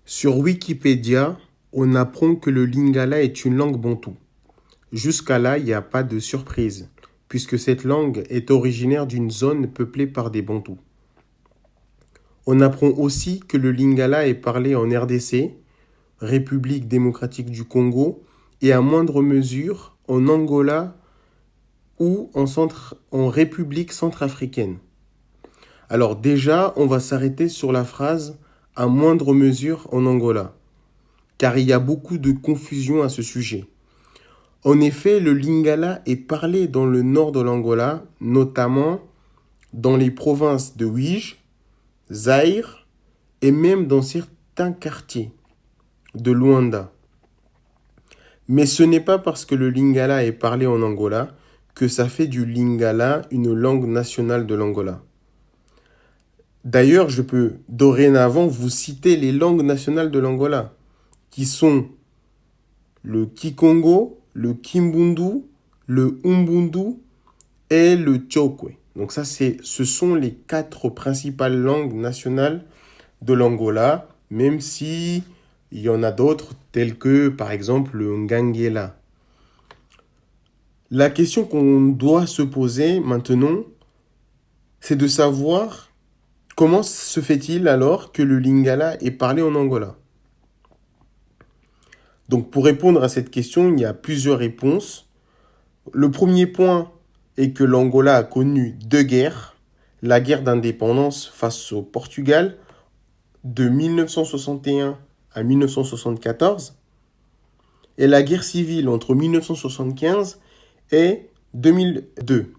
Sur Wikipédia, on apprend que le lingala est une langue bantoue. Jusqu'à là, il n'y a pas de surprise, puisque cette langue est originaire d'une zone peuplée par des bantous. On apprend aussi que le lingala est parlé en RDC, République démocratique du Congo, et à moindre mesure en Angola ou en République centrafricaine. Alors déjà, on va s'arrêter sur la phrase « à moindre mesure en Angola », car il y a beaucoup de confusion à ce sujet. En effet, le lingala est parlé dans le nord de l'Angola, notamment dans les provinces de Uige, Zaïre et même dans certains quartiers de Luanda. Mais ce n'est pas parce que le lingala est parlé en Angola que ça fait du lingala une langue nationale de l'Angola. D'ailleurs, je peux dorénavant vous citer les langues nationales de l'Angola, qui sont le Kikongo, le Kimbundu, le Umbundu et le Tchokwe. Donc ça, ce sont les 4 principales langues nationales de l'Angola, même si il y en a d'autres, telles que par exemple le Ngangela. La question qu'on doit se poser maintenant, c'est de savoir comment se fait-il alors que le lingala est parlé en Angola. Donc pour répondre à cette question, il y a plusieurs réponses. Le premier point est que l'Angola a connu 2 guerres. La guerre d'indépendance face au Portugal de 1961 à 1974 et la guerre civile entre 1975 et 2002.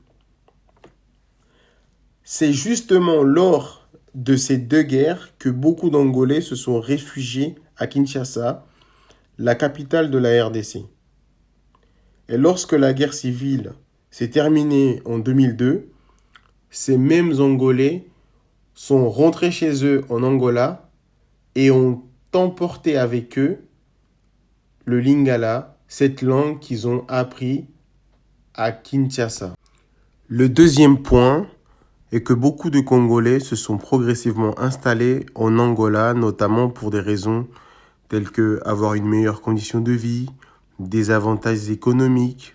C'est justement lors de ces 2 guerres que beaucoup d'Angolais se sont réfugiés à Kinshasa, la capitale de la RDC. Et lorsque la guerre civile s'est terminée en 2002, ces mêmes Angolais sont rentrés chez eux en Angola et ont emporté avec eux le lingala, cette langue qu'ils ont appris à Kinshasa. Le deuxième point est que beaucoup de Congolais se sont progressivement installés en Angola, notamment pour des raisons telles que avoir une meilleure condition de vie, des avantages économiques.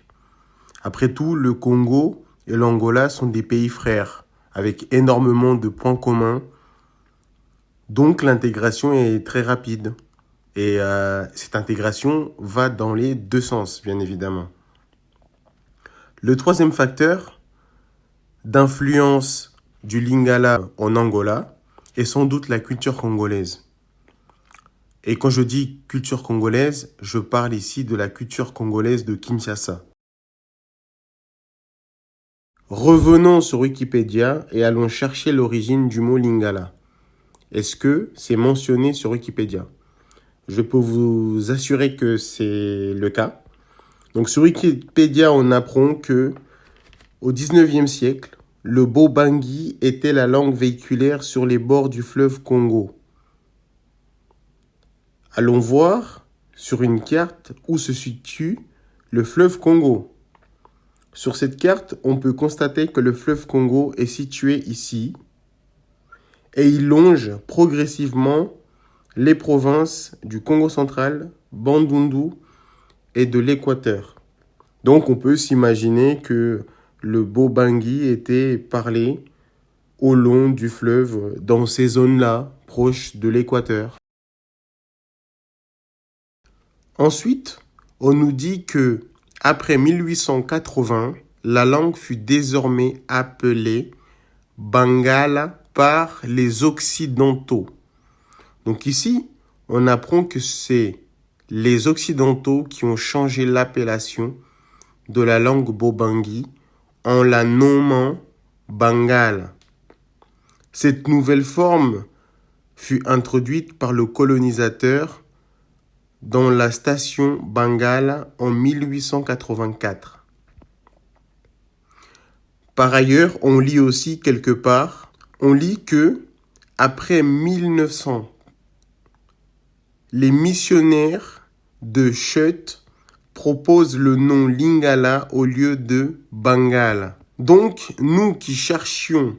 Après tout, le Congo et l'Angola sont des pays frères, avec énormément de points communs. Donc l'intégration est très rapide. Et cette intégration va dans les 2 sens, bien évidemment. Le troisième facteur d'influence du lingala en Angola est sans doute la culture congolaise. Et quand je dis culture congolaise, je parle ici de la culture congolaise de Kinshasa. Revenons sur Wikipédia et allons chercher l'origine du mot lingala. Est-ce que c'est mentionné sur Wikipédia? Je peux vous assurer que c'est le cas. Donc sur Wikipédia, on apprend que au 19e siècle, le Bobangi était la langue véhiculaire sur les bords du fleuve Congo. Allons voir sur une carte où se situe le fleuve Congo. Sur cette carte, on peut constater que le fleuve Congo est situé ici et il longe progressivement les provinces du Congo central, Bandundu et de l'Équateur. Donc on peut s'imaginer que le Bobangi était parlé au long du fleuve dans ces zones-là, proches de l'Équateur. Ensuite, on nous dit que après 1880, la langue fut désormais appelée Bangala par les Occidentaux. Donc ici, on apprend que c'est les Occidentaux qui ont changé l'appellation de la langue Bobangi en la nommant Bangala. Cette nouvelle forme fut introduite par le colonisateur dans la station Bangala en 1884. Par ailleurs, on lit aussi quelque part, on lit que après 1900, les missionnaires de Chute proposent le nom Lingala au lieu de Bangala. Donc, nous qui cherchions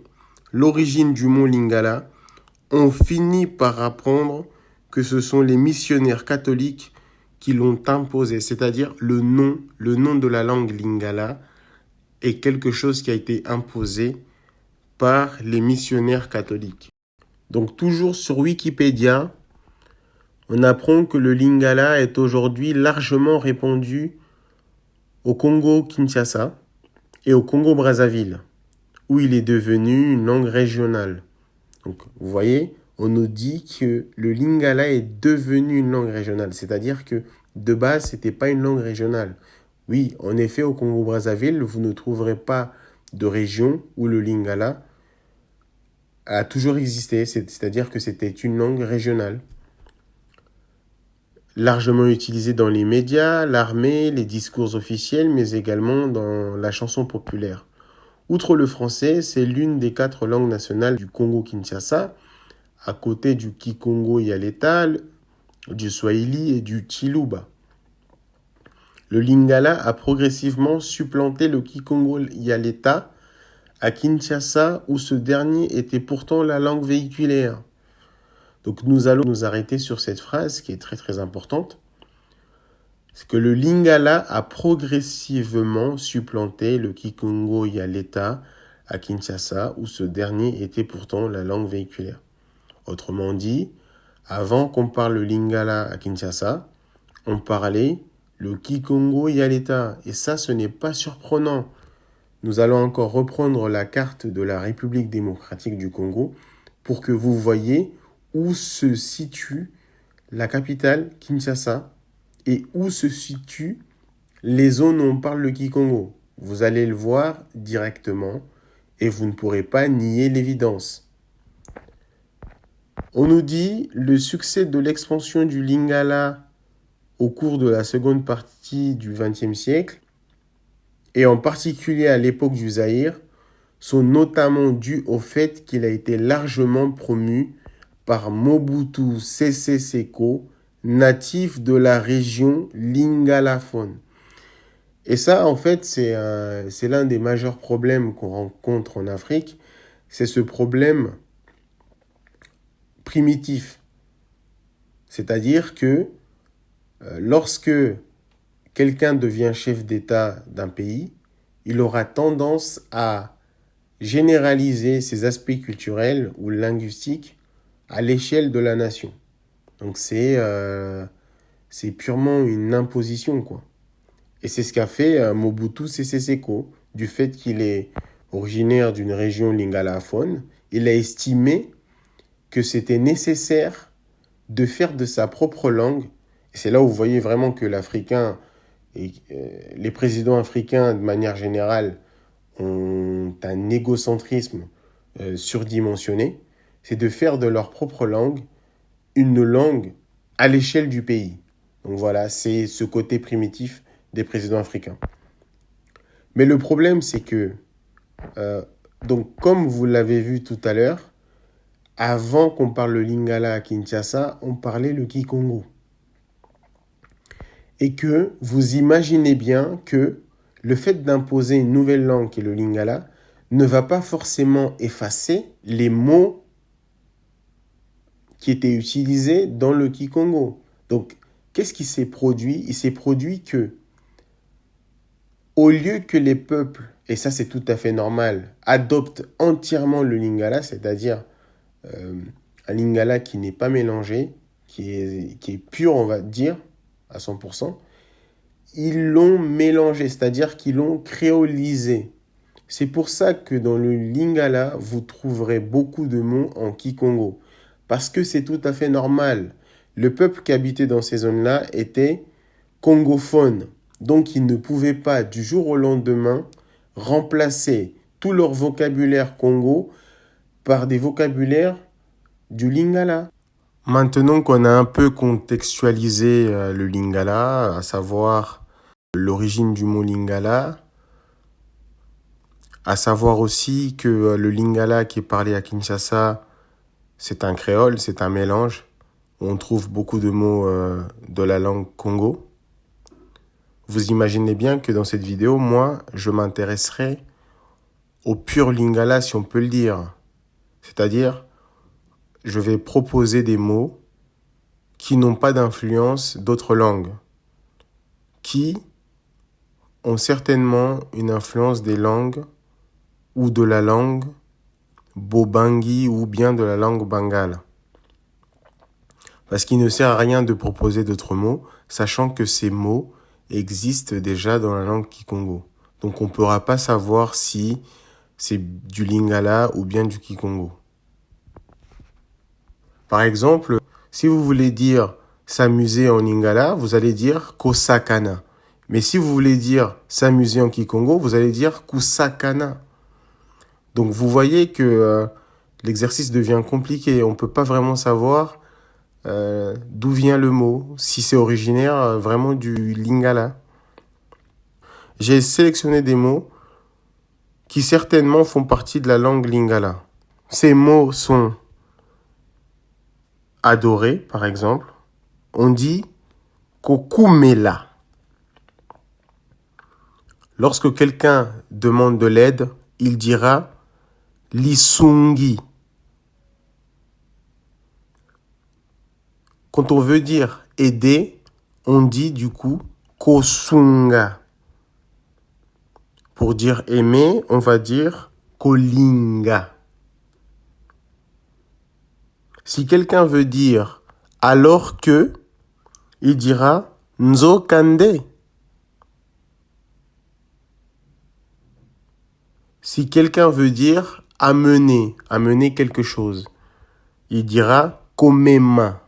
l'origine du mot Lingala, on finit par apprendre que ce sont les missionnaires catholiques qui l'ont imposé, c'est-à-dire le nom de la langue lingala est quelque chose qui a été imposé par les missionnaires catholiques. Donc toujours sur Wikipédia, on apprend que le lingala est aujourd'hui largement répandu au Congo-Kinshasa et au Congo-Brazzaville, où il est devenu une langue régionale. Donc, vous voyez, on nous dit que le lingala est devenu une langue régionale, c'est-à-dire que de base, ce n'était pas une langue régionale. Oui, en effet, au Congo-Brazzaville, vous ne trouverez pas de région où le lingala a toujours existé, c'est-à-dire que c'était une langue régionale. Largement utilisée dans les médias, l'armée, les discours officiels, mais également dans la chanson populaire. Outre le français, c'est l'une des 4 langues nationales du Congo-Kinshasa, à côté du Kikongo-Yaleta, du Swahili et du Chiluba. Le lingala a progressivement supplanté le Kikongo-Yaleta à Kinshasa, où ce dernier était pourtant la langue véhiculaire. Donc nous allons nous arrêter sur cette phrase qui est très très importante. C'est que le lingala a progressivement supplanté le Kikongo-Yaleta à Kinshasa, où ce dernier était pourtant la langue véhiculaire. Autrement dit, avant qu'on parle le lingala à Kinshasa, on parlait le Kikongo-Yaleta. Et ça, ce n'est pas surprenant. Nous allons encore reprendre la carte de la République démocratique du Congo pour que vous voyez où se situe la capitale, Kinshasa, et où se situent les zones où on parle le Kikongo. Vous allez le voir directement et vous ne pourrez pas nier l'évidence. On nous dit le succès de l'expansion du lingala au cours de la seconde partie du XXe siècle, et en particulier à l'époque du Zaïre, sont notamment dus au fait qu'il a été largement promu par Mobutu Sese Seko, natif de la région lingalaphone. Et ça, en fait, c'est l'un des majeurs problèmes qu'on rencontre en Afrique, c'est ce problème primitif. C'est-à-dire que lorsque quelqu'un devient chef d'État d'un pays, il aura tendance à généraliser ses aspects culturels ou linguistiques à l'échelle de la nation. Donc c'est purement une imposition, quoi. Et c'est ce qu'a fait Mobutu Sese Seko, du fait qu'il est originaire d'une région lingalaphone. Il a estimé que c'était nécessaire de faire de sa propre langue. Et c'est là où vous voyez vraiment que l'Africain et les présidents africains, de manière générale, ont un égocentrisme surdimensionné. C'est de faire de leur propre langue une langue à l'échelle du pays. Donc voilà, c'est ce côté primitif des présidents africains. Mais le problème, c'est que, donc comme vous l'avez vu tout à l'heure, avant qu'on parle le lingala à Kinshasa, on parlait le Kikongo. Et que vous imaginez bien que le fait d'imposer une nouvelle langue qui est le lingala ne va pas forcément effacer les mots qui étaient utilisés dans le Kikongo. Donc, qu'est-ce qui s'est produit? Il s'est produit que, au lieu que les peuples, et ça c'est tout à fait normal, adoptent entièrement le lingala, c'est-à-dire un lingala qui n'est pas mélangé, qui est pur, on va dire, à 100%, ils l'ont mélangé, c'est-à-dire qu'ils l'ont créolisé. C'est pour ça que dans le lingala, vous trouverez beaucoup de mots en kikongo. Parce que c'est tout à fait normal. Le peuple qui habitait dans ces zones-là était congophone. Donc ils ne pouvaient pas du jour au lendemain remplacer tout leur vocabulaire congo par des vocabulaires du lingala. Maintenant qu'on a un peu contextualisé le lingala, à savoir l'origine du mot lingala, à savoir aussi que le lingala qui est parlé à Kinshasa, c'est un créole, c'est un mélange. On trouve beaucoup de mots de la langue congo. Vous imaginez bien que dans cette vidéo, moi, je m'intéresserai au pur lingala, si on peut le dire. C'est-à-dire, je vais proposer des mots qui n'ont pas d'influence d'autres langues, qui ont certainement une influence des langues ou de la langue Bobangi ou bien de la langue bangale. Parce qu'il ne sert à rien de proposer d'autres mots, sachant que ces mots existent déjà dans la langue Kikongo. Donc on ne pourra pas savoir si c'est du Lingala ou bien du Kikongo. Par exemple, si vous voulez dire s'amuser en Lingala, vous allez dire Kosakana. Mais si vous voulez dire s'amuser en Kikongo, vous allez dire Kusakana. Donc vous voyez que l'exercice devient compliqué. On ne peut pas vraiment savoir d'où vient le mot, si c'est originaire vraiment du Lingala. J'ai sélectionné des mots qui certainement font partie de la langue Lingala. Ces mots sont adorer, par exemple. On dit kokumela. Lorsque quelqu'un demande de l'aide, il dira lisungi. Quand on veut dire aider, on dit du coup kosunga. Pour dire aimer, on va dire kolinga. Si quelqu'un veut dire alors que, il dira nzokande. Si quelqu'un veut dire amener quelque chose, il dira komema.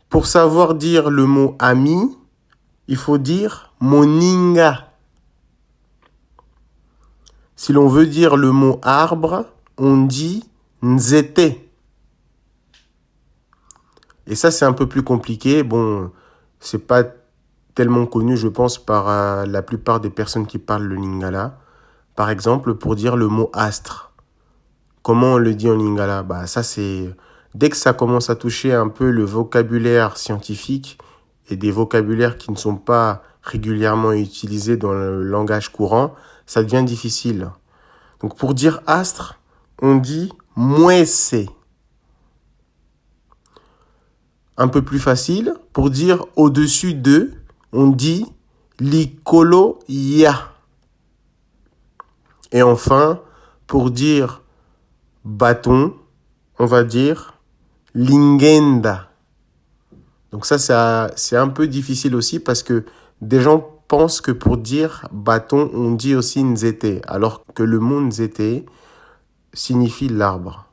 Pour savoir dire le mot ami, il faut dire moninga. Si l'on veut dire le mot arbre, on dit nzete. Et ça, c'est un peu plus compliqué. Bon, c'est pas tellement connu, je pense, par la plupart des personnes qui parlent le lingala. Par exemple, pour dire le mot astre. Comment on le dit en lingala? Bah, ça, c'est... Dès que ça commence à toucher un peu le vocabulaire scientifique et des vocabulaires qui ne sont pas régulièrement utilisés dans le langage courant, ça devient difficile. Donc, pour dire astre, on dit muese. Un peu plus facile, pour dire au-dessus de, on dit likolo ya. Et enfin, pour dire bâton, on va dire lingenda. Donc ça, c'est un peu difficile aussi parce que des gens pensent que pour dire bâton, on dit aussi nzete, alors que le mot nzete signifie l'arbre.